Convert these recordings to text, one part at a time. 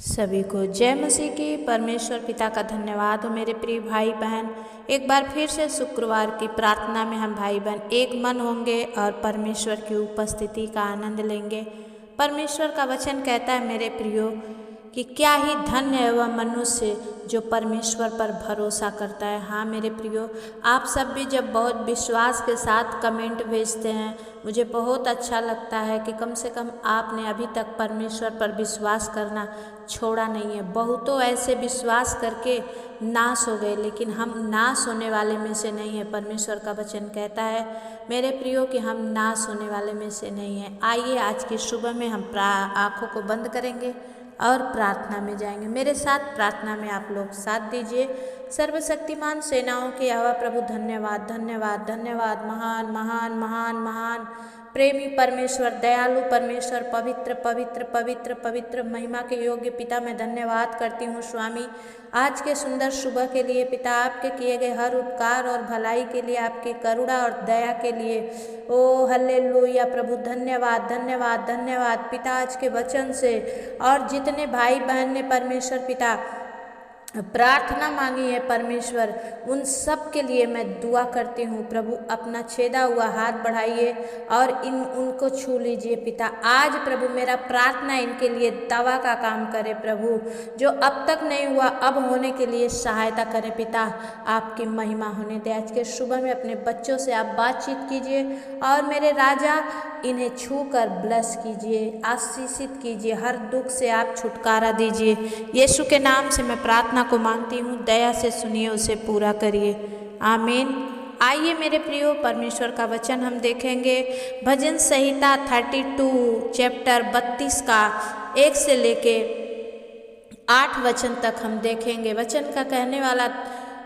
सभी को जय मसीह की। परमेश्वर पिता का धन्यवाद हो। मेरे प्रिय भाई बहन, एक बार फिर से शुक्रवार की प्रार्थना में हम भाई बहन एक मन होंगे और परमेश्वर की उपस्थिति का आनंद लेंगे। परमेश्वर का वचन कहता है मेरे प्रियो कि क्या ही धन्य है वह मनुष्य जो परमेश्वर पर भरोसा करता है। हाँ मेरे प्रियो, आप सब भी जब बहुत विश्वास के साथ कमेंट भेजते हैं, मुझे बहुत अच्छा लगता है कि कम से कम आपने अभी तक परमेश्वर पर विश्वास करना छोड़ा नहीं है। बहुतों ऐसे विश्वास करके नाश हो गए, लेकिन हम नाश होने वाले में से नहीं है। परमेश्वर का वचन कहता है मेरे प्रियो कि हम नाश होने वाले में से नहीं हैं। आइए आज की सुबह में हम आँखों को बंद करेंगे और प्रार्थना में जाएंगे। मेरे साथ प्रार्थना में आप लोग साथ दीजिए। सर्वशक्तिमान सेनाओं के यहोवा प्रभु, धन्यवाद धन्यवाद धन्यवाद। महान महान महान महान प्रेमी परमेश्वर, दयालु परमेश्वर, पवित्र पवित्र पवित्र पवित्र महिमा के योग्य पिता, मैं धन्यवाद करती हूँ स्वामी आज के सुंदर सुबह के लिए। पिता, आपके किए गए हर उपकार और भलाई के लिए, आपकी करुणा और दया के लिए। ओ हल्लेलुया प्रभु, धन्यवाद धन्यवाद धन्यवाद पिता। आज के वचन से और जितने भाई बहन ने परमेश्वर पिता प्रार्थना मांगी है परमेश्वर, उन सब के लिए मैं दुआ करती हूँ। प्रभु अपना छेदा हुआ हाथ बढ़ाइए और उनको छू लीजिए पिता। आज प्रभु मेरा प्रार्थना इनके लिए दवा का काम करे प्रभु, जो अब तक नहीं हुआ अब होने के लिए सहायता करें पिता। आपकी महिमा होने दे। आज के सुबह में अपने बच्चों से आप बातचीत कीजिए और मेरे राजा इन्हें छू कर ब्लेस कीजिए, आशीषित कीजिए, हर दुख से आप छुटकारा दीजिए। यीशु के नाम से मैं प्रार्थना को मांगती हूँ, दया से सुनिए, उसे पूरा करिए, आमीन। आइए मेरे प्रियो, परमेश्वर का वचन हम देखेंगे। भजन संहिता 32 चैप्टर 32 का 1 से लेके 8 वचन तक हम देखेंगे। वचन का कहने वाला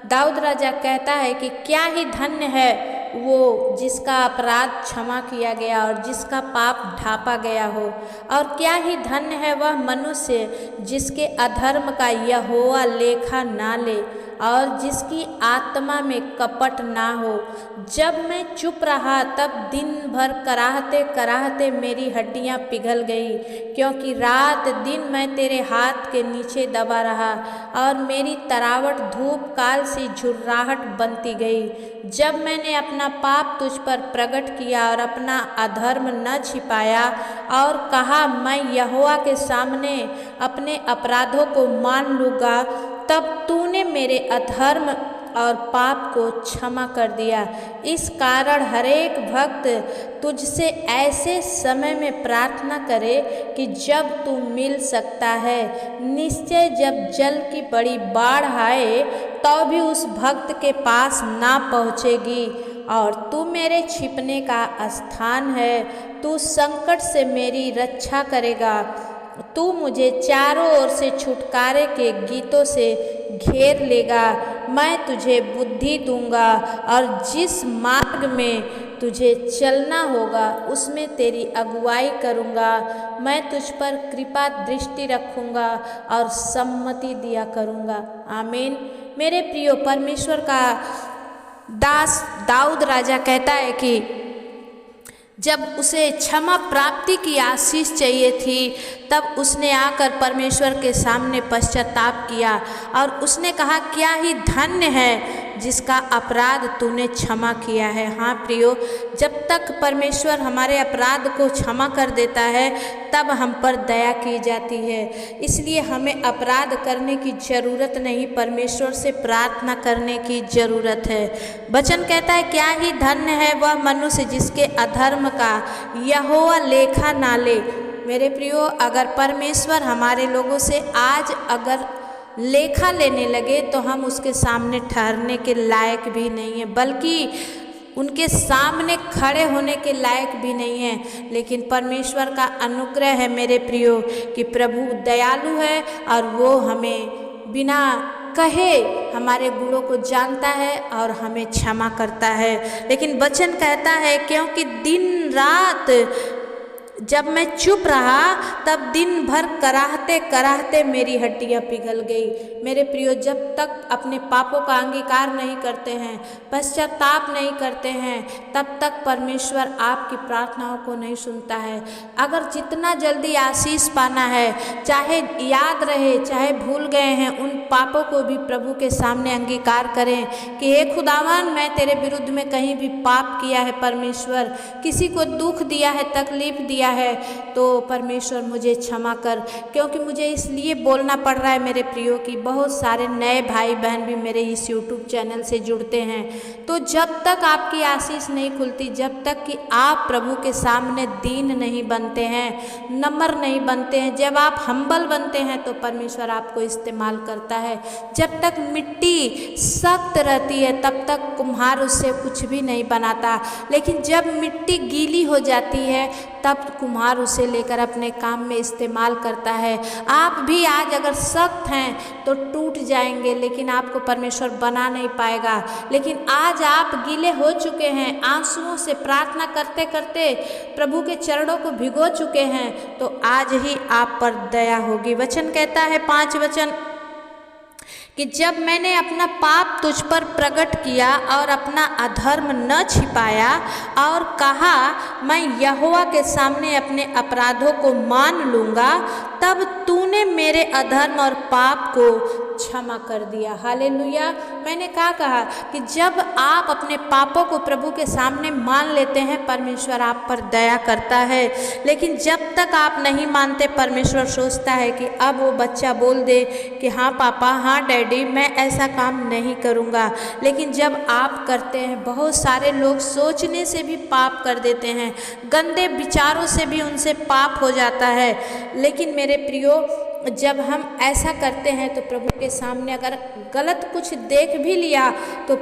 दाऊद राजा कहता है कि क्या ही धन्य है वो जिसका अपराध क्षमा किया गया और जिसका पाप ढांपा गया हो, और क्या ही धन्य है वह मनुष्य जिसके अधर्म का यहोवा लेखा ना ले और जिसकी आत्मा में कपट ना हो। जब मैं चुप रहा तब दिन भर कराहते कराहते मेरी हड्डियां पिघल गई, क्योंकि रात दिन मैं तेरे हाथ के नीचे दबा रहा और मेरी तरावट धूप काल सी झुर्राहट बनती गई। जब मैंने अपना पाप तुझ पर प्रकट किया और अपना अधर्म न छिपाया और कहा मैं यहोवा के सामने अपने अपराधों को मान लूँगा, तब तूने मेरे अधर्म और पाप को क्षमा कर दिया। इस कारण हरेक भक्त तुझसे ऐसे समय में प्रार्थना करे कि जब तू मिल सकता है। निश्चय जब जल की बड़ी बाढ़ आए तो भी उस भक्त के पास ना पहुँचेगी, और तू मेरे छिपने का स्थान है। तू संकट से मेरी रक्षा करेगा। तू मुझे चारों ओर से छुटकारे के गीतों से घेर लेगा। मैं तुझे बुद्धि दूंगा और जिस मार्ग में तुझे चलना होगा उसमें तेरी अगुवाई करूंगा। मैं तुझ पर कृपा दृष्टि रखूंगा और सम्मति दिया करूंगा, आमीन। मेरे प्रियो, परमेश्वर का दास दाऊद राजा कहता है कि जब उसे क्षमा प्राप्ति की आशीष चाहिए थी, तब उसने आकर परमेश्वर के सामने पश्चाताप किया और उसने कहा क्या ही धन्य है जिसका अपराध तूने क्षमा किया है। हाँ प्रियो, जब तक परमेश्वर हमारे अपराध को क्षमा कर देता है तब हम पर दया की जाती है। इसलिए हमें अपराध करने की ज़रूरत नहीं, परमेश्वर से प्रार्थना करने की ज़रूरत है। वचन कहता है क्या ही धन्य है वह मनुष्य जिसके अधर्म का यहोवा लेखा ना ले। मेरे प्रियो, अगर परमेश्वर हमारे लोगों से आज अगर लेखा लेने लगे तो हम उसके सामने ठहरने के लायक भी नहीं हैं, बल्कि उनके सामने खड़े होने के लायक भी नहीं हैं। लेकिन परमेश्वर का अनुग्रह है मेरे प्रियो कि प्रभु दयालु है और वो हमें बिना कहे हमारे गुणों को जानता है और हमें क्षमा करता है। लेकिन वचन कहता है क्योंकि दिन रात जब मैं चुप रहा तब दिन भर कराहते कराहते मेरी हड्डियाँ पिघल गई। मेरे प्रियो, जब तक अपने पापों का अंगीकार नहीं करते हैं, पश्चाताप नहीं करते हैं, तब तक परमेश्वर आपकी प्रार्थनाओं को नहीं सुनता है। अगर जितना जल्दी आशीष पाना है, चाहे याद रहे चाहे भूल गए हैं, उन पापों को भी प्रभु के सामने अंगीकार करें कि हे खुदावन, मैं तेरे विरुद्ध में कहीं भी पाप किया है परमेश्वर, किसी को दुख दिया है, तकलीफ दिया है, तो परमेश्वर मुझे क्षमा कर। क्योंकि मुझे इसलिए बोलना पड़ रहा है मेरे प्रियो कि बहुत सारे नए भाई बहन भी मेरे इस यूट्यूब चैनल से जुड़ते हैं। तो जब तक आपकी आशीष नहीं खुलती, जब तक कि आप प्रभु के सामने दीन नहीं बनते हैं, नम्र नहीं बनते हैं, जब आप हम्बल बनते हैं, तो परमेश्वर आपको इस्तेमाल करता है। जब तक मिट्टी सख्त रहती है तब तक कुम्हार उससे कुछ भी नहीं बनाता, लेकिन जब मिट्टी गीली हो जाती है तब कुम्हार उसे लेकर अपने काम में इस्तेमाल करता है। आप भी आज अगर सख्त हैं तो टूट जाएंगे, लेकिन आपको परमेश्वर बना नहीं पाएगा। लेकिन आज आप गीले हो चुके हैं, आंसुओं से प्रार्थना करते करते प्रभु के चरणों को भिगो चुके हैं, तो आज ही आप पर दया होगी। वचन कहता है 5 वचन कि जब मैंने अपना पाप तुझ पर प्रकट किया और अपना अधर्म न छिपाया और कहा मैं यहोवा के सामने अपने अपराधों को मान लूँगा, तब तूने मेरे अधर्म और पाप को क्षमा कर दिया। हालेलुया। मैंने क्या कहा कि जब आप अपने पापों को प्रभु के सामने मान लेते हैं, परमेश्वर आप पर दया करता है। लेकिन जब तक आप नहीं मानते, परमेश्वर सोचता है कि अब वो बच्चा बोल दे कि हाँ पापा, हाँ डैडी, मैं ऐसा काम नहीं करूँगा। लेकिन जब आप करते हैं, बहुत सारे लोग सोचने से भी पाप कर देते हैं, गंदे विचारों से भी उनसे पाप हो जाता है। लेकिन मेरे प्रियो, जब हम ऐसा करते हैं तो प्रभु के सामने अगर गलत कुछ देख भी लिया तो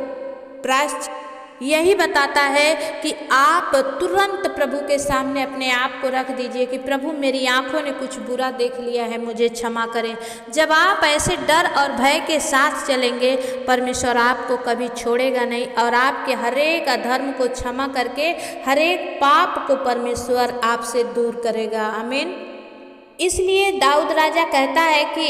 प्रायश्चित यही बताता है कि आप तुरंत प्रभु के सामने अपने आप को रख दीजिए कि प्रभु, मेरी आंखों ने कुछ बुरा देख लिया है, मुझे क्षमा करें। जब आप ऐसे डर और भय के साथ चलेंगे, परमेश्वर आपको कभी छोड़ेगा नहीं और आपके हरेक अधर्म को क्षमा करके हरेक पाप को परमेश्वर आपसे दूर करेगा। आमीन। इसलिए दाऊद राजा कहता है कि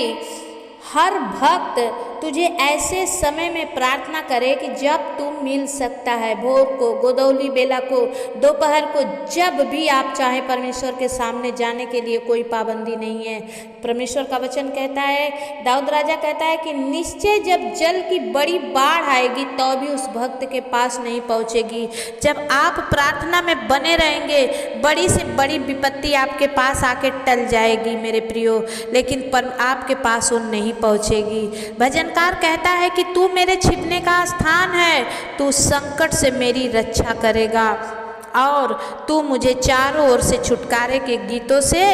हर भक्त तुझे ऐसे समय में प्रार्थना करे कि जब तू मिल सकता है, भोर को, गोदौली बेला को, दोपहर को, जब भी आप चाहें परमेश्वर के सामने जाने के लिए कोई पाबंदी नहीं है। परमेश्वर का वचन कहता है, दाऊद राजा कहता है कि निश्चय जब जल की बड़ी बाढ़ आएगी तो भी उस भक्त के पास नहीं पहुंचेगी। जब आप प्रार्थना में बने रहेंगे, बड़ी से बड़ी विपत्ति आपके पास आके टल जाएगी मेरे प्रियो, लेकिन आपके पास वो नहीं पहुंचेगी। भजनकार कहता है कि तू मेरे छिपने का स्थान है, तू संकट से मेरी रक्षा करेगा और तू मुझे चारों ओर से छुटकारे के गीतों से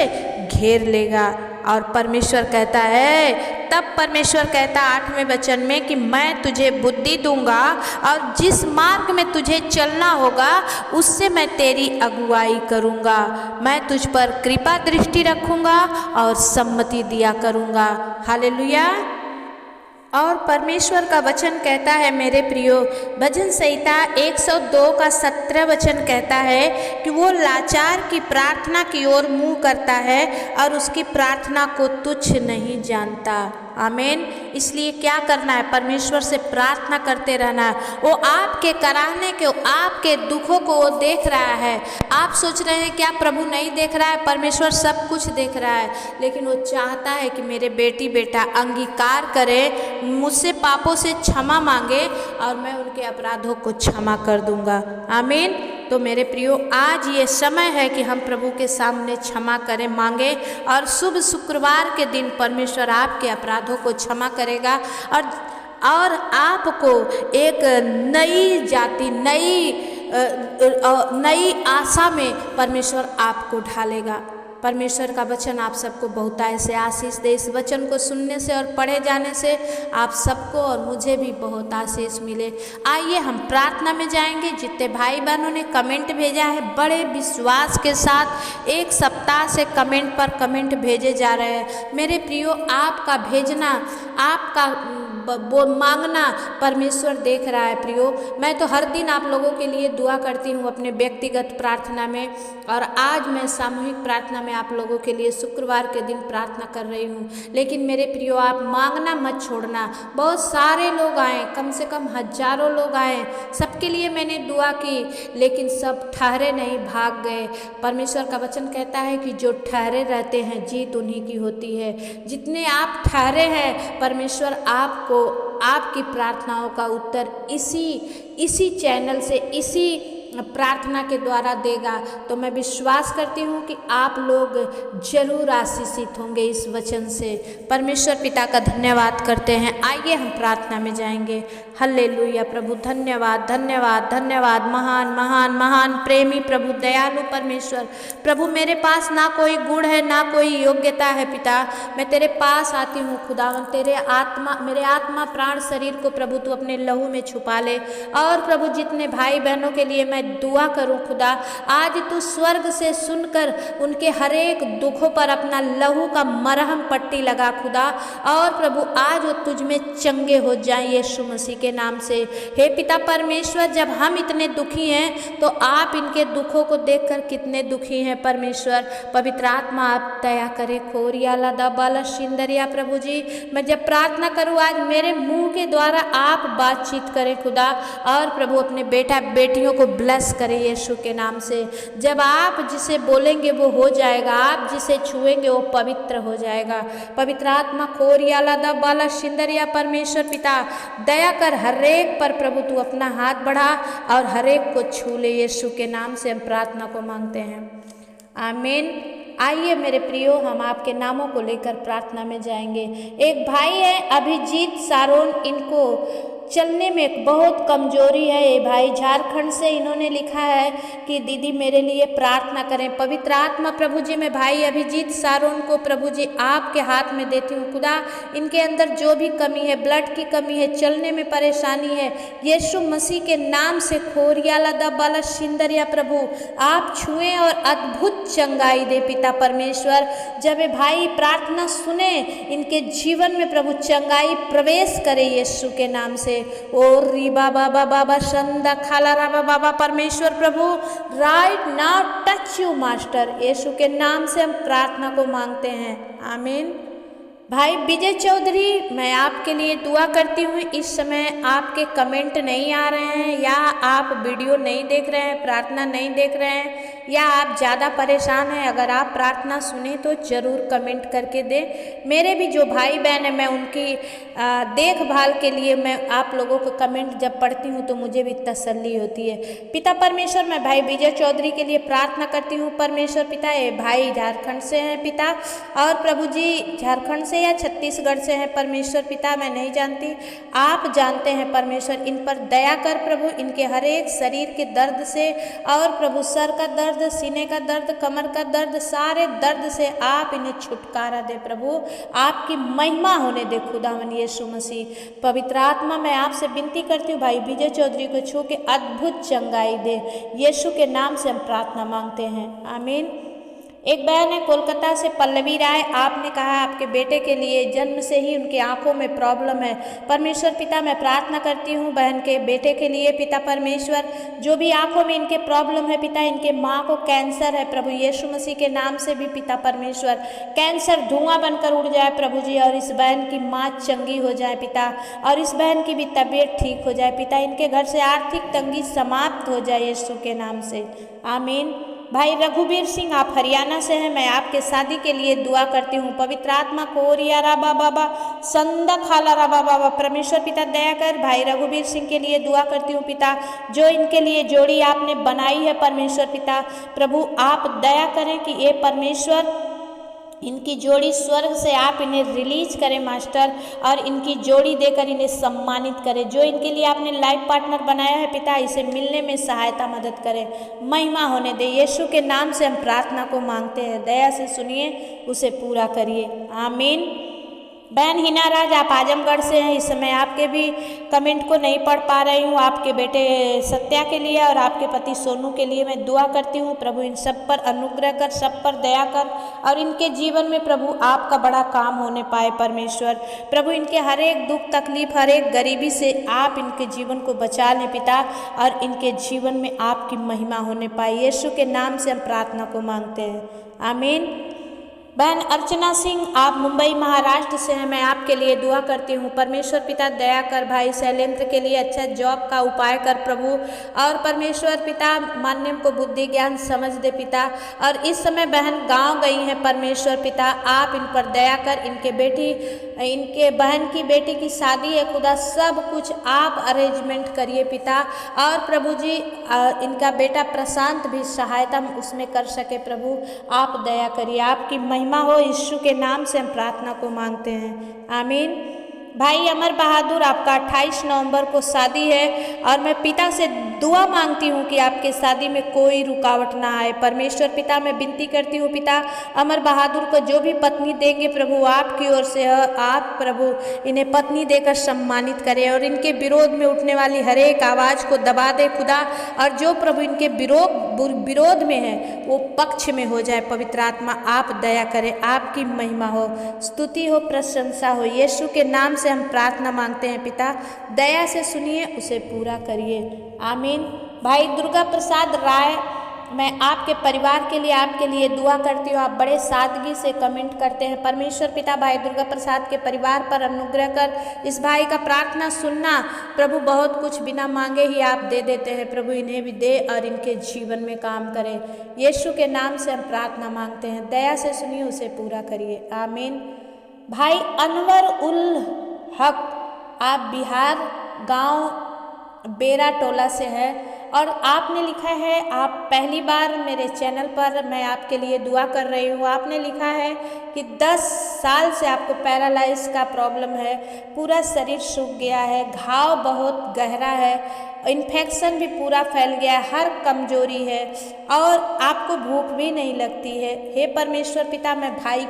घेर लेगा। और परमेश्वर कहता है, तब परमेश्वर कहता 8वें वचन में कि मैं तुझे बुद्धि दूंगा और जिस मार्ग में तुझे चलना होगा उससे मैं तेरी अगुवाई करूंगा। मैं तुझ पर कृपा दृष्टि रखूंगा और सम्मति दिया करूंगा। हालेलुया। और परमेश्वर का वचन कहता है मेरे प्रियो, भजन संहिता 102 का 17 वचन कहता है कि वो लाचार की प्रार्थना की ओर मुँह करता है और उसकी प्रार्थना को तुच्छ नहीं जानता। आमीन। इसलिए क्या करना है? परमेश्वर से प्रार्थना करते रहना है। वो आपके कराहने के, आपके दुखों को वो देख रहा है। आप सोच रहे हैं क्या प्रभु नहीं देख रहा है? परमेश्वर सब कुछ देख रहा है, लेकिन वो चाहता है कि मेरे बेटी बेटा अंगीकार करे, मुझसे पापों से क्षमा मांगे और मैं उनके अपराधों को क्षमा कर दूंगा। आमीन। तो मेरे प्रियो, आज ये समय है कि हम प्रभु के सामने क्षमा करें, मांगे, और शुभ शुक्रवार के दिन परमेश्वर आपके अपराधों को क्षमा करेगा और आपको एक नई जाति, नई आशा में परमेश्वर आपको ढालेगा। परमेश्वर का वचन आप सबको बहुतायत से आशीष दे। इस वचन को सुनने से और पढ़े जाने से आप सबको और मुझे भी बहुत आशीष मिले। आइए हम प्रार्थना में जाएंगे। जितने भाई बहनों ने कमेंट भेजा है, बड़े विश्वास के साथ एक सप्ताह से कमेंट पर कमेंट भेजे जा रहे हैं। मेरे प्रियो, आपका भेजना, आपका वो मांगना परमेश्वर देख रहा है। प्रियो, मैं तो हर दिन आप लोगों के लिए दुआ करती हूँ अपने व्यक्तिगत प्रार्थना में, और आज मैं सामूहिक प्रार्थना में आप लोगों के लिए शुक्रवार के दिन प्रार्थना कर रही हूँ। लेकिन मेरे प्रियो, आप मांगना मत छोड़ना। बहुत सारे लोग आए, कम से कम हजारों लोग आए, सबके लिए मैंने दुआ की, लेकिन सब ठहरे नहीं, भाग गए। परमेश्वर का वचन कहता है कि जो ठहरे रहते हैं जीत उन्हीं की होती है। जितने आप ठहरे हैं, परमेश्वर आपको आपकी प्रार्थनाओं का उत्तर इसी चैनल से, इसी प्रार्थना के द्वारा देगा। तो मैं विश्वास करती हूँ कि आप लोग जरूर आशीषित होंगे इस वचन से। परमेश्वर पिता का धन्यवाद करते हैं। आइए हम प्रार्थना में जाएंगे। हल्लेलुया प्रभु, धन्यवाद धन्यवाद धन्यवाद। महान महान महान प्रेमी प्रभु, दयालु परमेश्वर। प्रभु, मेरे पास ना कोई गुण है, ना कोई योग्यता है पिता। मैं तेरे पास आती हूँ खुदावन। तेरे आत्मा, मेरे आत्मा प्राण शरीर को प्रभु तू अपने लहू में छुपा ले। और प्रभु, जितने भाई बहनों के लिए मैं दुआ करूं खुदा, आज तू स्वर्ग से सुनकर उनके हर एक दुखों पर अपना लहू का मरहम पट्टी लगा खुदा। और प्रभु, आज वो तुझ में चंगे हो जाएं यीशु मसीह के नाम से। हे पिता परमेश्वर, जब हम इतने दुखी हैं तो आप इनके दुखों को देखकर कितने दुखी हैं परमेश्वर। पवित्र आत्मा आप दया करे। खोरिया लदा बाला शिंदरिया प्रभु जी, मैं जब प्रार्थना करूँ आज मेरे मुंह के द्वारा आप बातचीत करें खुदा। और प्रभु, अपने बेटा बेटियों को ब्लेस करें यीशु के नाम से। जब आप जिसे बोलेंगे वो हो जाएगा, आप जिसे छुएंगे वो पवित्र हो जाएगा। पवित्र आत्मा खोरिया लादा बाला शिंदरिया परमेश्वर पिता, दया कर हर एक पर प्रभु तू अपना हाथ बढ़ा और हर एक को छू ले। यीशु के नाम से हम प्रार्थना को मांगते हैं, आमीन। आइए मेरे प्रियो, हम आपके नामों को लेकर प्रार्थना में जाएंगे। एक भाई है अभिजीत सारोन, इनको चलने में बहुत कमजोरी है। ये भाई झारखंड से, इन्होंने लिखा है कि दीदी मेरे लिए प्रार्थना करें। पवित्र आत्मा प्रभु जी, मैं भाई अभिजीत सारोन को प्रभु जी आपके हाथ में देती हूँ खुदा। इनके अंदर जो भी कमी है, ब्लड की कमी है, चलने में परेशानी है, यीशु मसीह के नाम से खोरिया लदा बाला शिंदरिया प्रभु आप छुएं और अद्भुत चंगाई दे पिता परमेश्वर। जब ये भाई प्रार्थना सुने, इनके जीवन में प्रभु चंगाई प्रवेश करे यीशु के नाम से। ओ री बाबा बाबा शंदा खाला राबा बाबा परमेश्वर प्रभु, right now touch you master. यीशु के नाम से हम प्रार्थना को मांगते हैं, आमीन। भाई विजय चौधरी, मैं आपके लिए दुआ करती हूँ। इस समय आपके कमेंट नहीं आ रहे हैं, या आप वीडियो नहीं देख रहे हैं, प्रार्थना नहीं देख रहे हैं, या आप ज़्यादा परेशान हैं। अगर आप प्रार्थना सुने तो ज़रूर कमेंट करके दें। मेरे भी जो भाई बहन हैं, मैं उनकी देखभाल के लिए मैं आप लोगों को कमेंट जब पढ़ती हूँ तो मुझे भी तसल्ली होती है। पिता परमेश्वर, मैं भाई विजय चौधरी के लिए प्रार्थना करती हूँ परमेश्वर पिता। ये भाई झारखंड से हैं पिता, और प्रभु जी झारखंड से या छत्तीसगढ़ से हैं परमेश्वर पिता, मैं नहीं जानती, आप जानते हैं परमेश्वर। इन पर दया कर प्रभु, इनके हर एक शरीर के दर्द से, और प्रभु सर का दर्द, सीने का दर्द, कमर का दर्द, सारे दर्द से आप इन्हें छुटकारा दे प्रभु। आपकी महिमा होने दे खुदावन यीशु मसीह। पवित्र आत्मा, मैं आपसे विनती करती हूँ भाई विजय चौधरी को छू के अद्भुत चंगाई दे। यीशु के नाम से हम प्रार्थना मांगते हैं, आमीन। एक बहन है कोलकाता से, पल्लवी राय, आपने कहा आपके बेटे के लिए जन्म से ही उनकी आंखों में प्रॉब्लम है। परमेश्वर पिता, मैं प्रार्थना करती हूँ बहन के बेटे के लिए पिता परमेश्वर। जो भी आंखों में इनके प्रॉब्लम है पिता, इनके माँ को कैंसर है प्रभु यीशु मसीह के नाम से भी पिता परमेश्वर, कैंसर धुआं बनकर उड़ जाए प्रभु जी, और इस बहन की माँ चंगी हो जाए पिता, और इस बहन की भी तबीयत ठीक हो जाए पिता। इनके घर से आर्थिक तंगी समाप्त हो जाए यीशु के नाम से, आमीन। भाई रघुवीर सिंह, आप हरियाणा से हैं, मैं आपके शादी के लिए दुआ करती हूँ। पवित्र आत्मा कोरिया राबा बाबा संदा खाला राबा बाबा परमेश्वर पिता दया कर। भाई रघुवीर सिंह के लिए दुआ करती हूँ पिता, जो इनके लिए जोड़ी आपने बनाई है परमेश्वर पिता, प्रभु आप दया करें कि ये परमेश्वर इनकी जोड़ी स्वर्ग से आप इन्हें रिलीज करें मास्टर, और इनकी जोड़ी देकर इन्हें सम्मानित करें। जो इनके लिए आपने लाइफ पार्टनर बनाया है पिता, इसे मिलने में सहायता मदद करें, महिमा होने दे। यीशु के नाम से हम प्रार्थना को मांगते हैं, दया से सुनिए, उसे पूरा करिए, आमीन। बहन हिना राज, आप आजमगढ़ से हैं। इस समय आपके भी कमेंट को नहीं पढ़ पा रही हूँ। आपके बेटे सत्या के लिए और आपके पति सोनू के लिए मैं दुआ करती हूँ। प्रभु इन सब पर अनुग्रह कर, सब पर दया कर, और इनके जीवन में प्रभु आपका बड़ा काम होने पाए परमेश्वर। प्रभु इनके हर एक दुख तकलीफ, हर एक गरीबी से आप इनके जीवन को बचा लें पिता, और इनके जीवन में आपकी महिमा होने पाए। यीशु के नाम से हम प्रार्थना को मांगते हैं, आमीन। बहन अर्चना सिंह, आप मुंबई महाराष्ट्र से हैं। मैं आपके लिए दुआ करती हूँ। परमेश्वर पिता दया कर, भाई शैलेंद्र के लिए अच्छा जॉब का उपाय कर प्रभु, और परमेश्वर पिता मान्यम को बुद्धि ज्ञान समझ दे पिता। और इस समय बहन गांव गई हैं परमेश्वर पिता, आप इन पर दया कर। इनके बहन की बेटी की शादी है खुदा, सब कुछ आप अरेंजमेंट करिए पिता। और प्रभु जी इनका बेटा प्रशांत भी सहायता उसमें कर सके प्रभु, आप दया करिए, आपकी महिमा हो। यीशु के नाम से हम प्रार्थना को मांगते हैं, आमीन। भाई अमर बहादुर, आपका 28 नवंबर को शादी है, और मैं पिता से दुआ मांगती हूँ कि आपके शादी में कोई रुकावट ना आए। परमेश्वर पिता मैं विनती करती हूँ पिता, अमर बहादुर को जो भी पत्नी देंगे प्रभु आपकी ओर से है। आप प्रभु इन्हें पत्नी देकर सम्मानित करें, और इनके विरोध में उठने वाली हर एक आवाज़ को दबा दे खुदा, और जो प्रभु इनके विरोध में है वो पक्ष में हो जाए। पवित्र आत्मा आप दया करें, आपकी महिमा हो, स्तुति हो, प्रशंसा हो। यीशु के नाम से हम प्रार्थना मांगते हैं पिता, दया से सुनिए, उसे पूरा करिए, आमीन। भाई दुर्गा प्रसाद राय, मैं आपके परिवार के लिए, आपके लिए दुआ करती हूँ। आप बड़े सादगी से कमेंट करते हैं। परमेश्वर पिता भाई दुर्गा प्रसाद के परिवार पर अनुग्रह कर, इस भाई का प्रार्थना सुनना प्रभु, बहुत कुछ बिना मांगे ही आप दे देते हैं प्रभु, इन्हें भी दे और इनके जीवन में काम करें। यीशु के नाम से हम प्रार्थना मांगते हैं, दया से सुनिए, उसे पूरा करिए, आमीन। भाई अनवर उल हक, आप बिहार गांव बेरा टोला से हैं, और आपने लिखा है, आप पहली बार मेरे चैनल पर, मैं आपके लिए दुआ कर रही हूँ। आपने लिखा है कि 10 साल से आपको पैरालाइज का प्रॉब्लम है, पूरा शरीर सूख गया है, घाव बहुत गहरा है, इन्फेक्शन भी पूरा फैल गया है, हर कमजोरी है, और आपको भूख भी नहीं लगती है। हे परमेश्वर पिता, मैं भाई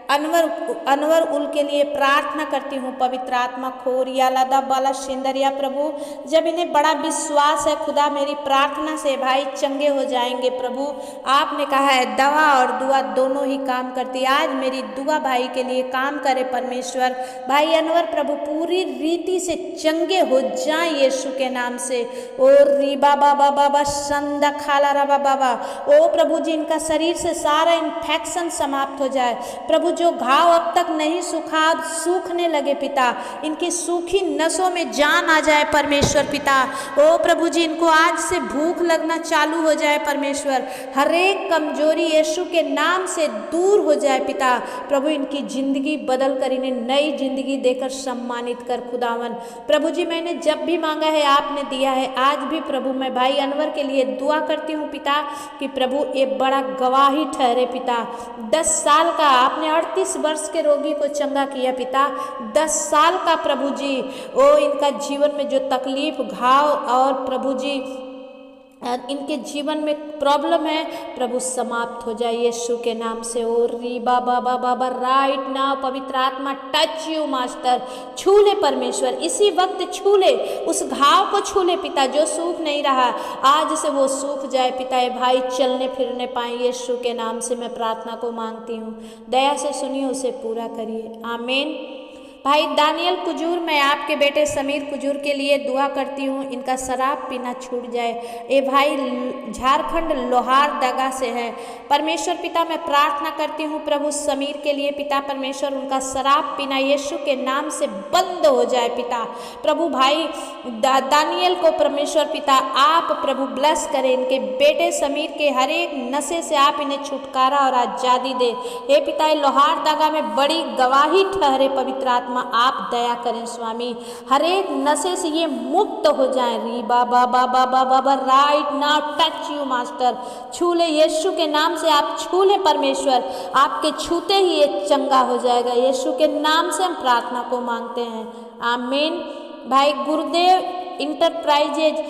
अनवर उल के लिए प्रार्थना करती हूँ। पवित्र आत्मा खोरिया लदा बाला सिंदरिया प्रभु, जब इन्हें बड़ा विश्वास है खुदा, मेरी प्रार्थना से भाई चंगे हो जाएंगे प्रभु। आपने कहा है दवा और दुआ दोनों ही काम करती है। आज मेरी दुआ भाई के लिए काम करे परमेश्वर। भाई अनवर प्रभु पूरी रीति से चंगे हो जाएं यीशु के नाम से। ओ री बाबा बाबा संदा खाला रबा बाबा, ओ प्रभु जी इनका शरीर से सारा इन्फेक्शन समाप्त हो जाए प्रभु। जो घाव अब तक नहीं सूखा, अब सूखने लगे पिता, इनकी सूखी नसों में जान आ जाए परमेश्वर पिता। ओ प्रभु जी इनको आज से भूख लगना चालू हो जाए परमेश्वर। हर एक कमजोरी यीशु के नाम से दूर हो जाए पिता। प्रभु इनकी जिंदगी बदल कर इन्हें नई जिंदगी देकर सम्मानित कर खुदावन। प्रभु जी मैंने जब भी मांगा है आपने दिया है। आज भी प्रभु मैं भाई अनवर के लिए दुआ करती हूँ पिता कि प्रभु एक बड़ा गवाही ठहरे पिता। 10 साल का आपने 38 वर्ष के रोगी को चंगा किया पिता। 10 साल का प्रभु जी ओ इनका जीवन में जो तकलीफ घाव और प्रभु जी इनके जीवन में प्रॉब्लम है प्रभु समाप्त हो जाए यीशु के नाम से। ओ री बाबा बाबा राइट नाउ पवित्र आत्मा टच यू मास्टर, छू ले परमेश्वर, इसी वक्त छू ले, उस घाव को छू ले पिता जो सूख नहीं रहा, आज से वो सूख जाए पिता। ये भाई चलने फिरने पाए यीशु के नाम से मैं प्रार्थना को मांगती हूँ। दया से सुनिए, उसे पूरा करिए, आमीन। भाई दानियल कुजूर, मैं आपके बेटे समीर कुजूर के लिए दुआ करती हूँ, इनका शराब पीना छूट जाए। ये भाई झारखंड लोहार दगा से है। परमेश्वर पिता मैं प्रार्थना करती हूँ प्रभु समीर के लिए पिता। परमेश्वर उनका शराब पीना यीशु के नाम से बंद हो जाए पिता। प्रभु भाई दानियल को परमेश्वर पिता आप प्रभु ब्लेस करें। इनके बेटे समीर के हर एक नशे से आप इन्हें छुटकारा और आज़ादी दे। हे पिता लोहार दगा में बड़ी गवाही ठहरे पवित्र आत्मा आत्मा आप दया करें स्वामी, हर एक नशे से ये मुक्त हो जाएं। री बाबा बाबा बाबा बा right now touch you master, छू ले यीशु के नाम से, आप छू ले परमेश्वर, आपके छूते ही ये चंगा हो जाएगा। यीशु के नाम से हम प्रार्थना को मांगते हैं, आमीन। भाई गुरुदेव इंटरप्राइजेज,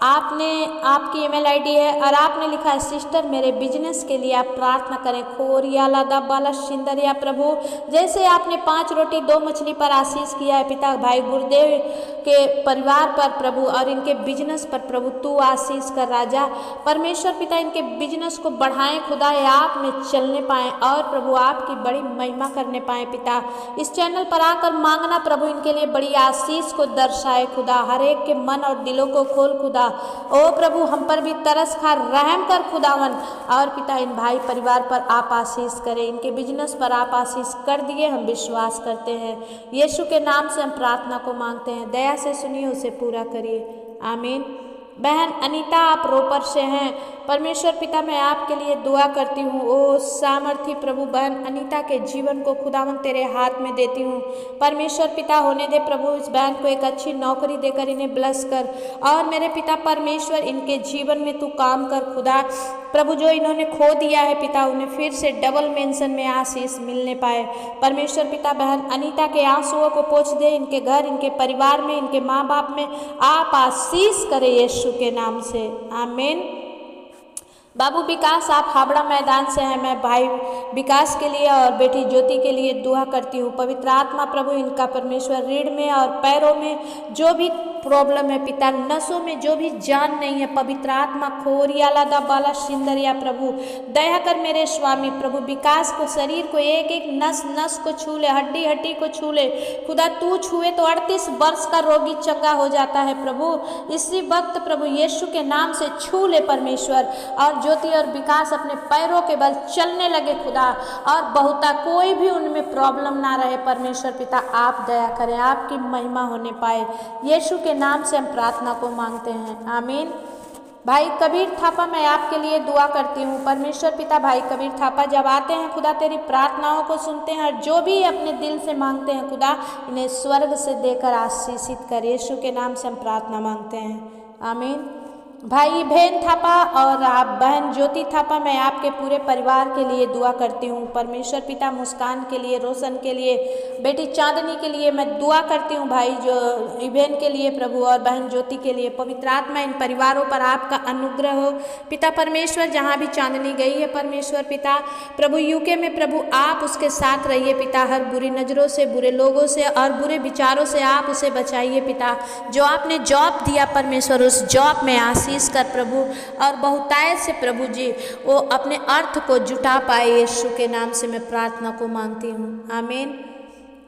आपकी ईमेल आईडी है और आपने लिखा है सिस्टर मेरे बिजनेस के लिए आप प्रार्थना करें। खोरिया लादा बाला सिंदरिया प्रभु, जैसे आपने 5 रोटी 2 मछली पर आशीष किया है पिता भाई गुरुदेव के परिवार पर प्रभु और इनके बिजनेस पर प्रभु तू आशीष कर राजा। परमेश्वर पिता इनके बिजनेस को बढ़ाएं खुदा, आप में चलने पाएँ और प्रभु आपकी बड़ी महिमा करने पाएँ पिता। इस चैनल पर आकर मांगना प्रभु इनके लिए बड़ी आशीष को दर्शाए खुदा, हर एक के मन और दिलों को खोल खुदा। ओ प्रभु हम पर भी तरस खा रहम कर खुदावन, और पिता इन भाई परिवार पर आप आशीष करें, इनके बिजनेस पर आप आशीष कर दिए, हम विश्वास करते हैं। यीशु के नाम से हम प्रार्थना को मांगते हैं, दया से सुनिए उसे पूरा करिए, आमीन। बहन अनीता आप रोपर से हैं, परमेश्वर पिता मैं आपके लिए दुआ करती हूँ। ओ सामर्थी प्रभु बहन अनीता के जीवन को खुदावन तेरे हाथ में देती हूँ। परमेश्वर पिता होने दे प्रभु इस बहन को एक अच्छी नौकरी देकर इन्हें ब्लेस कर, और मेरे पिता परमेश्वर इनके जीवन में तू काम कर खुदा। प्रभु जो इन्होंने खो दिया है पिता उन्हें फिर से डबल मेंशन में आशीष मिलने पाए। परमेश्वर पिता बहन अनीता के आंसुओं को पोंछ दे, इनके घर इनके परिवार में इनके माँ बाप में आप आशीष करें यीशु के नाम से, आमीन। बाबू विकास आप हावड़ा मैदान से हैं, मैं भाई विकास के लिए और बेटी ज्योति के लिए दुआ करती हूँ। पवित्र आत्मा प्रभु इनका परमेश्वर रीढ़ में और पैरों में जो भी प्रॉब्लम है पिता, नसों में जो भी जान नहीं है, पवित्र आत्मा खोरिया लादा बाला सिंदरिया प्रभु दया कर मेरे स्वामी प्रभु विकास को, शरीर को एक एक नस नस को छू ले, हड्डी हड्डी को छू ले खुदा। तू छुए तो 38 वर्ष का रोगी चंगा हो जाता है प्रभु। इसी वक्त प्रभु यीशु के नाम से छू ले परमेश्वर, और ज्योति और विकास अपने पैरों के बल चलने लगे खुदा, और बहुता कोई भी उनमें प्रॉब्लम ना रहे परमेश्वर पिता आप दया करें, आपकी महिमा होने पाए। यीशु के नाम से हम प्रार्थना को मांगते हैं, आमीन। भाई कबीर थापा मैं आपके लिए दुआ करती हूँ। परमेश्वर पिता भाई कबीर थापा जब आते हैं खुदा तेरी प्रार्थनाओं को सुनते हैं, और जो भी अपने दिल से मांगते हैं खुदा इन्हें स्वर्ग से देकर आशीषित कर। यीशु के नाम से हम प्रार्थना मांगते हैं, आमीन। भाई बहन थापा और आप बहन ज्योति थापा मैं आपके पूरे परिवार के लिए दुआ करती हूँ। परमेश्वर पिता मुस्कान के लिए, रोशन के लिए, बेटी चांदनी के लिए मैं दुआ करती हूँ। भाई जो इवेन के लिए प्रभु और बहन ज्योति के लिए पवित्र आत्मा इन परिवारों पर आपका अनुग्रह हो पिता परमेश्वर। जहाँ भी चांदनी गई है परमेश्वर पिता प्रभु यूके में प्रभु आप उसके साथ रहिए पिता, हर बुरी नज़रों से, बुरे लोगों से और बुरे विचारों से आप उसे बचाइए पिता। जो आपने जॉब दिया परमेश्वर उस जॉब में आशीष कर प्रभु, और बहुतायत से प्रभु जी वो अपने अर्थ को जुटा पाए। यीशु के नाम से मैं प्रार्थना को मांगती हूँ, आमीन।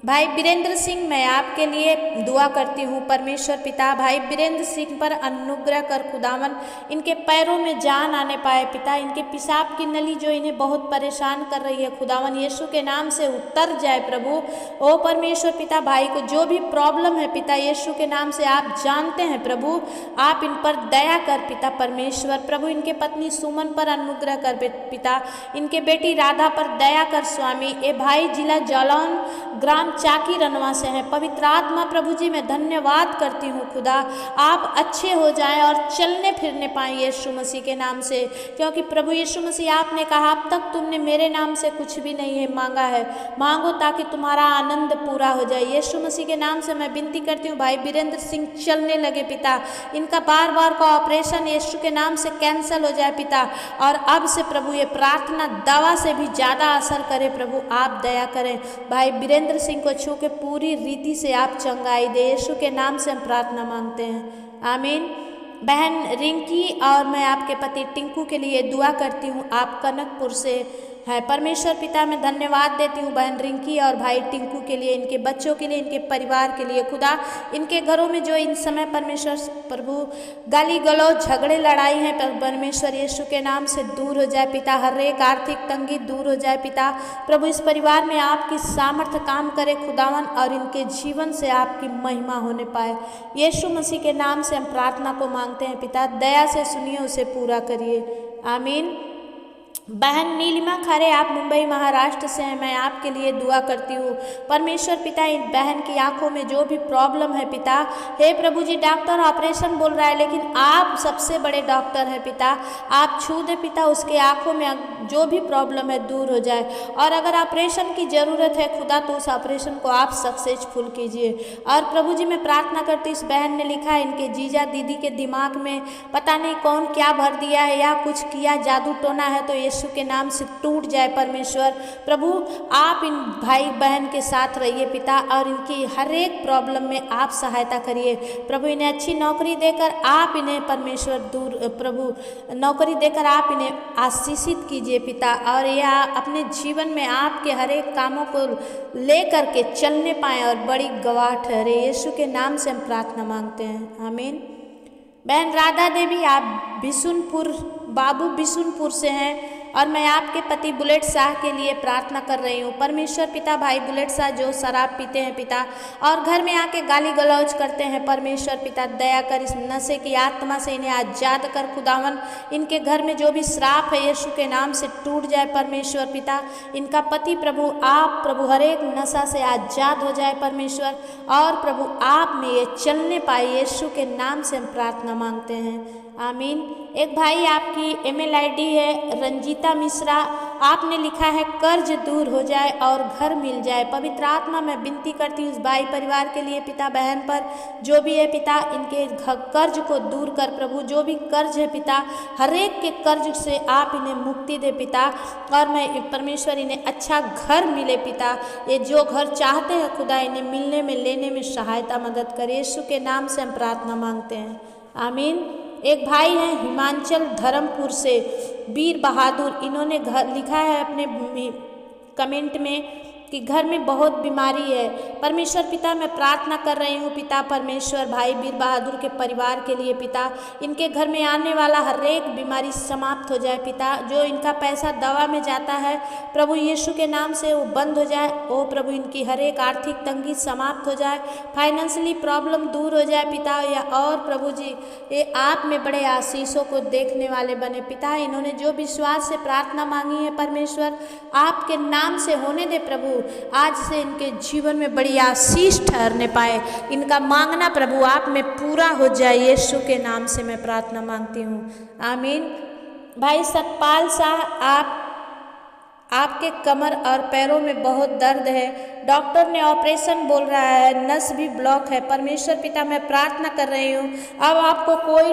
भाई वीरेंद्र सिंह मैं आपके लिए दुआ करती हूँ। परमेश्वर पिता भाई वीरेंद्र सिंह पर अनुग्रह कर खुदावन, इनके पैरों में जान आने पाए पिता, इनके पेशाब की नली जो इन्हें बहुत परेशान कर रही है खुदावन यीशु के नाम से उतर जाए प्रभु। ओ परमेश्वर पिता भाई को जो भी प्रॉब्लम है पिता यीशु के नाम से आप जानते हैं प्रभु, आप इन पर दया कर पिता परमेश्वर प्रभु। इनके पत्नी सुमन पर अनुग्रह कर पिता, इनके बेटी राधा पर दया कर स्वामी। ए भाई जिला जालौन ग्राम चाकी रनवा से हैं। पवित्र आत्मा प्रभु जी मैं धन्यवाद करती हूँ खुदा, आप अच्छे हो जाएं और चलने फिरने पाएं यीशु मसीह के नाम से, क्योंकि प्रभु यीशु मसीह आपने कहा अब तक तुमने मेरे नाम से कुछ भी नहीं है मांगा है, मांगो ताकि तुम्हारा आनंद पूरा हो जाए। यीशु मसीह के नाम से मैं विनती करती हूँ भाई वीरेंद्र सिंह चलने लगे पिता, इनका बार बार का ऑपरेशन यीशु के नाम से कैंसिल हो जाए पिता, और अब से प्रभु ये प्रार्थना दवा से भी ज़्यादा असर करे प्रभु, आप दया करें। भाई वीरेंद्र सिंह को छू के पूरी रीति से आप चंगाई दे, यीशु के नाम से हम प्रार्थना मांगते हैं, आमीन। बहन रिंकी और मैं आपके पति टिंकू के लिए दुआ करती हूँ, आप कनकपुर से है। परमेश्वर पिता मैं धन्यवाद देती हूँ बहन रिंकी और भाई टिंकू के लिए, इनके बच्चों के लिए, इनके परिवार के लिए खुदा। इनके घरों में जो इन समय परमेश्वर प्रभु गाली गलौज झगड़े लड़ाई हैं परमेश्वर यीशु के नाम से दूर हो जाए पिता, हर एक आर्थिक तंगी दूर हो जाए पिता प्रभु। इस परिवार में आपकी सामर्थ्य काम करे खुदावन, और इनके जीवन से आपकी महिमा होने पाए। यीशु मसीह के नाम से हम प्रार्थना को मांगते हैं पिता, दया से सुनिए, उसे पूरा करिए, आमीन। बहन नीलिमा खरे, आप मुंबई महाराष्ट्र से हैं, मैं आपके लिए दुआ करती हूँ। परमेश्वर पिता, इन बहन की आंखों में जो भी प्रॉब्लम है पिता, हे प्रभु जी, डॉक्टर ऑपरेशन बोल रहा है लेकिन आप सबसे बड़े डॉक्टर हैं पिता, आप छू दे पिता, उसके आंखों में जो भी प्रॉब्लम है दूर हो जाए। और अगर ऑपरेशन की ज़रूरत है खुदा तो उस ऑपरेशन को आप सक्सेसफुल कीजिए। और प्रभु जी मैं प्रार्थना करती हूँ, इस बहन ने लिखा है इनके जीजा दीदी के दिमाग में पता नहीं कौन क्या भर दिया है या कुछ किया, जादू टोना है, तो यीशु के नाम से टूट जाए। परमेश्वर प्रभु आप इन भाई बहन के साथ रहिए पिता, और इनकी हर एक प्रॉब्लम में आप सहायता करिए प्रभु। इन्हें अच्छी नौकरी देकर आप इन्हें परमेश्वर दूर प्रभु नौकरी देकर आप इन्हें आशीषित कीजिए पिता, और यह अपने जीवन में आपके हर एक कामों को ले करके चलने पाएँ और बड़ी गवाह ठहरे। यीशु के नाम से हम प्रार्थना मांगते हैं, आमीन। बहन राधा देवी, आप बिशुनपुर, बाबू बिशुनपुर से हैं, और मैं आपके पति बुलेट शाह के लिए प्रार्थना कर रही हूँ। परमेश्वर पिता, भाई बुलेट शाह जो शराब पीते हैं पिता और घर में आके गाली गलौज करते हैं, परमेश्वर पिता दया कर इस नशे की आत्मा से इन्हें आज़ाद कर खुदावन। इनके घर में जो भी श्राप है यीशु के नाम से टूट जाए परमेश्वर पिता। इनका पति प्रभु आप प्रभु हर एक नशा से आज़ाद हो जाए परमेश्वर, और प्रभु आप में ये चलने पाए, यीशु के नाम से हम प्रार्थना मांगते हैं, आमीन। एक भाई आपकी ईमेल आईडी है रंजीता मिश्रा, आपने लिखा है कर्ज दूर हो जाए और घर मिल जाए। पवित्र आत्मा मैं विनती करती हूँ इस भाई परिवार के लिए पिता, बहन पर जो भी है पिता, इनके कर्ज को दूर कर प्रभु। जो भी कर्ज है पिता, हर एक के कर्ज से आप इन्हें मुक्ति दे पिता, और मैं परमेश्वर इन्हें अच्छा घर मिले पिता। ये जो घर चाहते हैं खुदा इन्हें मिलने में लेने में सहायता मदद करे। यीशु के नाम से हम प्रार्थना मांगते हैं, आमीन। एक भाई हैं हिमाचल धर्मपुर से वीर बहादुर, इन्होंने लिखा है अपने कमेंट में कि घर में बहुत बीमारी है। परमेश्वर पिता मैं प्रार्थना कर रही हूँ पिता परमेश्वर, भाई वीर बहादुर के परिवार के लिए पिता, इनके घर में आने वाला हर एक बीमारी समाप्त हो जाए पिता। जो इनका पैसा दवा में जाता है प्रभु यीशु के नाम से वो बंद हो जाए। ओ प्रभु इनकी हर एक आर्थिक तंगी समाप्त हो जाए, फाइनेंशियली प्रॉब्लम दूर हो जाए पिता। या और प्रभु जी ये आप में बड़े आशीषों को देखने वाले बने पिता। इन्होंने जो विश्वास से प्रार्थना मांगी है परमेश्वर आपके नाम से होने दे प्रभु। आज से इनके जीवन में बड़ी आशीष ठहरने पाए, इनका मांगना प्रभु आप में पूरा हो जाए। यीशु के नाम से मैं प्रार्थना मांगती हूँ, आमीन। भाई सतपाल शाह, आपके कमर और पैरों में बहुत दर्द है, डॉक्टर ने ऑपरेशन बोल रहा है, नस भी ब्लॉक है। परमेश्वर पिता मैं प्रार्थना कर रही हूँ अब आपको कोई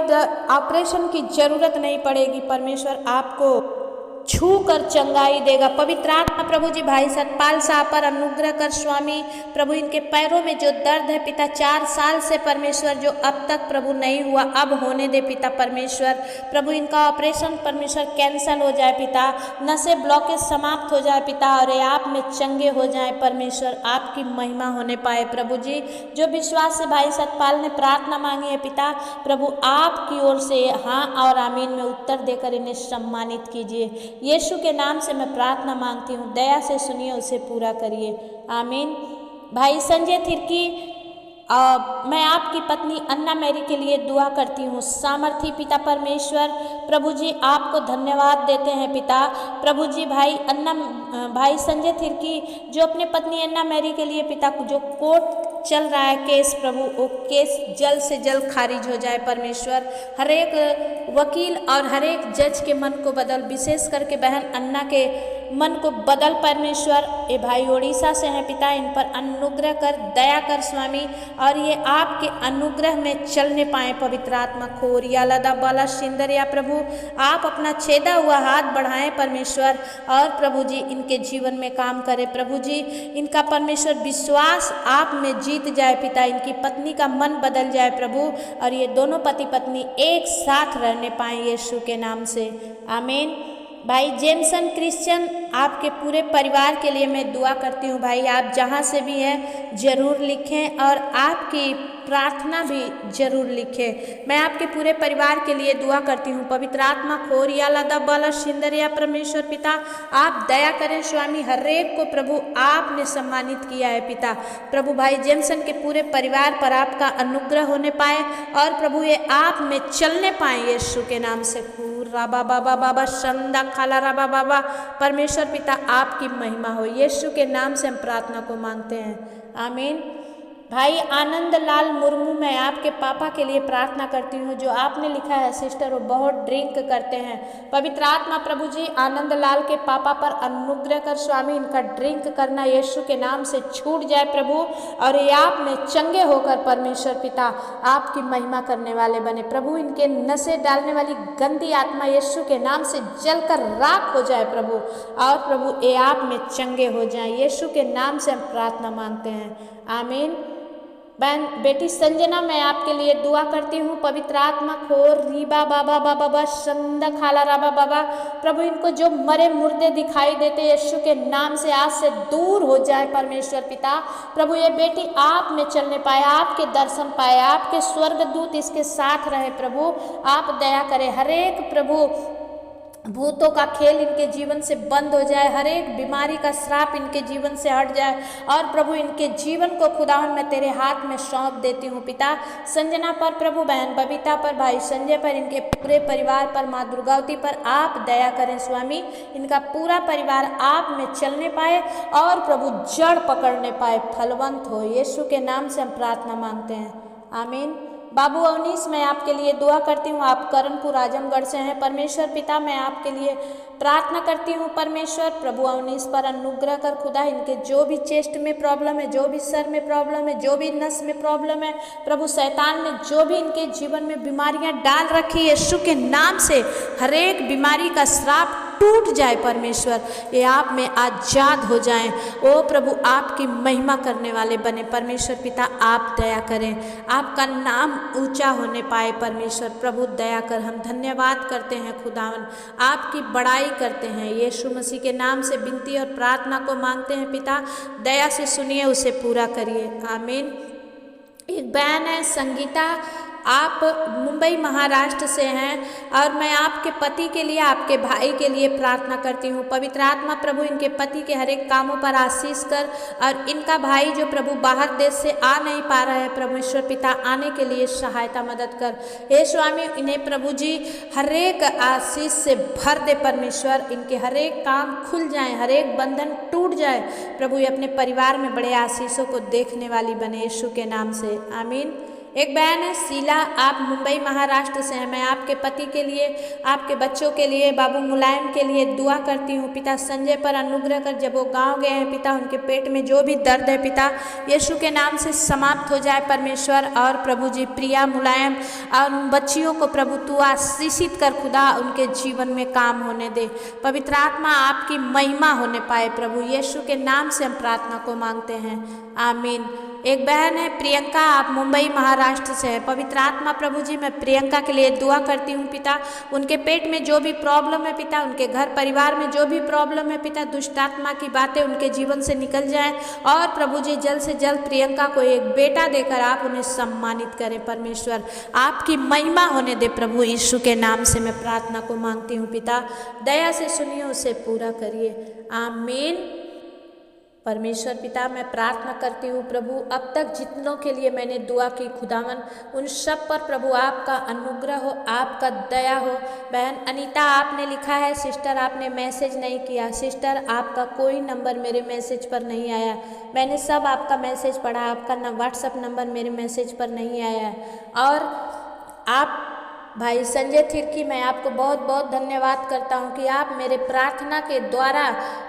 ऑपरेशन की जरूरत नहीं पड़ेगी। परमेश्वर आपको छू कर चंगाई देगा। पवित्र आत्मा प्रभु जी भाई सतपाल शाह पर अनुग्रह कर स्वामी। प्रभु इनके पैरों में जो दर्द है पिता 4 साल से परमेश्वर जो अब तक प्रभु नहीं हुआ अब होने दे पिता परमेश्वर। प्रभु इनका ऑपरेशन परमेश्वर कैंसल हो जाए पिता, नसें ब्लॉकेज समाप्त हो जाए पिता, और आप में चंगे हो जाए परमेश्वर, आपकी महिमा होने पाए प्रभु जी। जो विश्वास से भाई सतपाल ने प्रार्थना मांगी है पिता प्रभु आपकी ओर से हाँ और आमीन में उत्तर देकर इन्हें सम्मानित कीजिए। यीशु के नाम से मैं प्रार्थना मांगती हूँ, दया से सुनिए, उसे पूरा करिए, आमीन। भाई संजय थिरकी, मैं आपकी पत्नी अन्ना मैरी के लिए दुआ करती हूँ। सामर्थी पिता परमेश्वर प्रभु जी आपको धन्यवाद देते हैं पिता प्रभु जी। भाई संजय थिरकी जो अपने पत्नी अन्ना मैरी के लिए पिता जो कोर्ट चल रहा है केस प्रभु वो केस जल्द से जल्द खारिज हो जाए परमेश्वर। हर एक वकील और हर एक जज के मन को बदल, विशेष करके बहन अन्ना के मन को बदल परमेश्वर। ये भाई उड़ीसा से हैं पिता, इन पर अनुग्रह कर, दया कर स्वामी, और ये आपके अनुग्रह में चलने पाए पवित्र आत्मा। खोरिया लदा बाला सिंदरिया प्रभु आप अपना छेदा हुआ हाथ बढ़ाएं परमेश्वर, और प्रभु जी इनके जीवन में काम करें प्रभु जी। इनका परमेश्वर विश्वास आप में जीत जाए पिता, इनकी पत्नी का मन बदल जाए प्रभु, और ये दोनों पति पत्नी एक साथ रहने पाए यीशु के नाम से, आमीन। भाई जेमसन क्रिश्चियन आपके पूरे परिवार के लिए मैं दुआ करती हूँ। भाई आप जहाँ से भी हैं ज़रूर लिखें और आपकी प्रार्थना भी जरूर लिखें। मैं आपके पूरे परिवार के लिए दुआ करती हूँ। पवित्र आत्मा खोरिया लदा बाला सिंदरिया परमेश्वर पिता आप दया करें स्वामी, हर एक को प्रभु आपने सम्मानित किया है पिता। प्रभु भाई जेमसन के पूरे परिवार पर आपका अनुग्रह होने पाए और प्रभु ये आप में चलने पाए यीशु के नाम से। राबा बाबा बाबा शंदा खाला राबा बाबा। परमेश्वर पिता आपकी महिमा हो, यीशु के नाम से हम प्रार्थना को मांगते हैं, आमीन। भाई आनंद लाल मुर्मू, मैं आपके पापा के लिए प्रार्थना करती हूँ। जो आपने लिखा है सिस्टर, वो बहुत ड्रिंक करते हैं। पवित्र आत्मा प्रभु जी आनंद लाल के पापा पर अनुग्रह कर स्वामी, इनका ड्रिंक करना यीशु के नाम से छूट जाए प्रभु, और ये आप में चंगे होकर परमेश्वर पिता आपकी महिमा करने वाले बने प्रभु। इनके नशे डालने वाली गंदी आत्मा यीशु के नाम से जलकर राख हो जाए प्रभु, और प्रभु ये आप में चंगे हो जाए, यीशु के नाम से हम प्रार्थना मांगते हैं, आमीन। बहन बेटी संजना, मैं आपके लिए दुआ करती हूँ। पवित्र आत्मा खोर रीबा बाबा बाबा बा संदा खाला राबा बाबा, प्रभु इनको जो मरे मुर्दे दिखाई देते यीशु के नाम से आज से दूर हो जाए परमेश्वर पिता। प्रभु ये बेटी आप में चलने पाए, आपके दर्शन पाए, आपके स्वर्गदूत इसके साथ रहे प्रभु, आप दया करें। हरेक प्रभु भूतों का खेल इनके जीवन से बंद हो जाए, हर एक बीमारी का श्राप इनके जीवन से हट जाए, और प्रभु इनके जीवन को खुदावन मैं तेरे हाथ में सौंप देती हूँ पिता। संजना पर प्रभु, बहन बबीता पर, भाई संजय पर, इनके पूरे परिवार पर, माँ दुर्गावती पर आप दया करें स्वामी। इनका पूरा परिवार आप में चलने पाए और प्रभु जड़ पकड़ने पाए, फलवंत हो, यीशु के नाम से हम प्रार्थना मांगते हैं, आमीन। बाबू अवनीश, मैं आपके लिए दुआ करती हूँ। आप करणपुर आजमगढ़ से हैं। परमेश्वर पिता मैं आपके लिए प्रार्थना करती हूँ। परमेश्वर प्रभु अवनीश पर अनुग्रह कर खुदा, इनके जो भी चेस्ट में प्रॉब्लम है, जो भी सर में प्रॉब्लम है, जो भी नस में प्रॉब्लम है प्रभु, शैतान ने जो भी इनके जीवन में बीमारियाँ डाल रखी है यीशु के नाम से हर एक बीमारी का श्राप टूट जाए परमेश्वर, ये आप में आजाद हो जाएं। ओ प्रभु आपकी महिमा करने वाले बने परमेश्वर पिता, आप दया करें, आपका नाम ऊंचा होने पाए परमेश्वर प्रभु, दया कर। हम धन्यवाद करते हैं खुदावन, आपकी बड़ाई करते हैं, यीशु मसीह के नाम से विनती और प्रार्थना को मांगते हैं पिता, दया से सुनिए, उसे पूरा करिए, आमीन। एक बहन है संगीता, आप मुंबई महाराष्ट्र से हैं, और मैं आपके पति के लिए, आपके भाई के लिए प्रार्थना करती हूँ। पवित्र आत्मा प्रभु इनके पति के हर एक कामों पर आशीष कर, और इनका भाई जो प्रभु बाहर देश से आ नहीं पा रहा है परमेश्वर पिता, आने के लिए सहायता मदद कर। हे स्वामी इन्हें प्रभु जी हर एक आशीष से भर दे परमेश्वर, इनके हर एक काम खुल जाए, हर एक बंधन टूट जाए प्रभु, ये अपने परिवार में बड़े आशीषों को देखने वाली बने यीशु के नाम से, आमीन। एक बहन है शीला, आप मुंबई महाराष्ट्र से हैं। मैं आपके पति के लिए, आपके बच्चों के लिए, बाबू मुलायम के लिए दुआ करती हूँ पिता। संजय पर अनुग्रह कर, जब वो गांव गए हैं पिता, उनके पेट में जो भी दर्द है पिता यीशु के नाम से समाप्त हो जाए परमेश्वर, और प्रभु जी प्रिया मुलायम और उन बच्चियों को प्रभु तू आशीषित कर खुदा, उनके जीवन में काम होने दे, पवित्र आत्मा आपकी महिमा होने पाए प्रभु, यीशु के नाम से हम प्रार्थना को मांगते हैं, आमीन। एक बहन है प्रियंका, आप मुंबई महाराष्ट्र से हैं। पवित्र आत्मा प्रभु जी मैं प्रियंका के लिए दुआ करती हूँ पिता, उनके पेट में जो भी प्रॉब्लम है पिता, उनके घर परिवार में जो भी प्रॉब्लम है पिता, दुष्ट आत्मा की बातें उनके जीवन से निकल जाएं, और प्रभु जी जल्द से जल्द प्रियंका को एक बेटा देकर आप उन्हें सम्मानित करें परमेश्वर, आपकी महिमा होने दे प्रभु, यीशु के नाम से मैं प्रार्थना को मांगती हूँ पिता, दया से सुनिए, उसे पूरा करिए, आमीन। परमेश्वर पिता मैं प्रार्थना करती हूँ प्रभु, अब तक जितनों के लिए मैंने दुआ की खुदावन, उन सब पर प्रभु आपका अनुग्रह हो, आपका दया हो। बहन अनीता आपने लिखा है सिस्टर, आपने मैसेज नहीं किया सिस्टर, आपका कोई नंबर मेरे मैसेज पर नहीं आया, मैंने सब आपका मैसेज पढ़ा, आपका न व्हाट्सअप नंबर मेरे मैसेज पर नहीं आया है। और आप भाई संजय थिरकी, मैं आपको बहुत बहुत धन्यवाद करता हूं कि आप मेरे प्रार्थना के द्वारा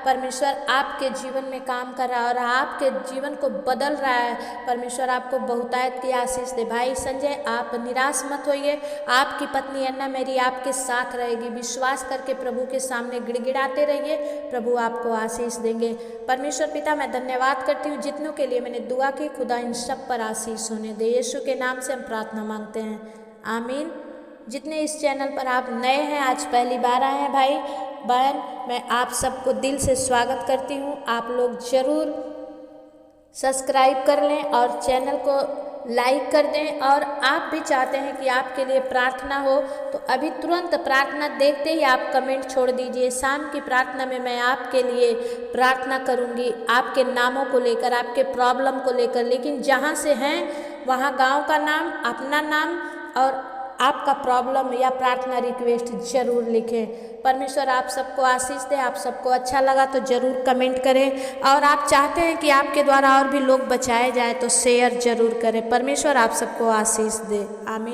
परमेश्वर आपके जीवन में काम कर रहा है और आपके जीवन को बदल रहा है, परमेश्वर आपको बहुतायत की आशीष दे। भाई संजय आप निराश मत होइए, आपकी पत्नी अन्ना मेरी आपके साथ रहेगी, विश्वास करके प्रभु के सामने गिड़गिड़ाते रहिए, प्रभु आपको आशीष देंगे। परमेश्वर पिता मैं धन्यवाद करती हूँ जितनों के लिए मैंने दुआ की, खुदा इन सब पर आशीष होने दे, यीशु के नाम से हम प्रार्थना मांगते हैं, आमीन। जितने इस चैनल पर आप नए हैं, आज पहली बार आए हैं भाई बहन, मैं आप सबको दिल से स्वागत करती हूँ। आप लोग ज़रूर सब्सक्राइब कर लें और चैनल को लाइक कर दें, और आप भी चाहते हैं कि आपके लिए प्रार्थना हो तो अभी तुरंत प्रार्थना देखते ही आप कमेंट छोड़ दीजिए। शाम की प्रार्थना में मैं आपके लिए प्रार्थना करूँगी, आपके नामों को लेकर, आपके प्रॉब्लम को लेकर, लेकिन जहाँ से हैं वहाँ गाँव का नाम, अपना नाम और आपका प्रॉब्लम या प्रार्थना रिक्वेस्ट ज़रूर लिखें। परमेश्वर आप सबको आशीष दे। आप सबको अच्छा लगा तो ज़रूर कमेंट करें, और आप चाहते हैं कि आपके द्वारा और भी लोग बचाए जाएं तो शेयर ज़रूर करें। परमेश्वर आप सबको आशीष दे। आमीन।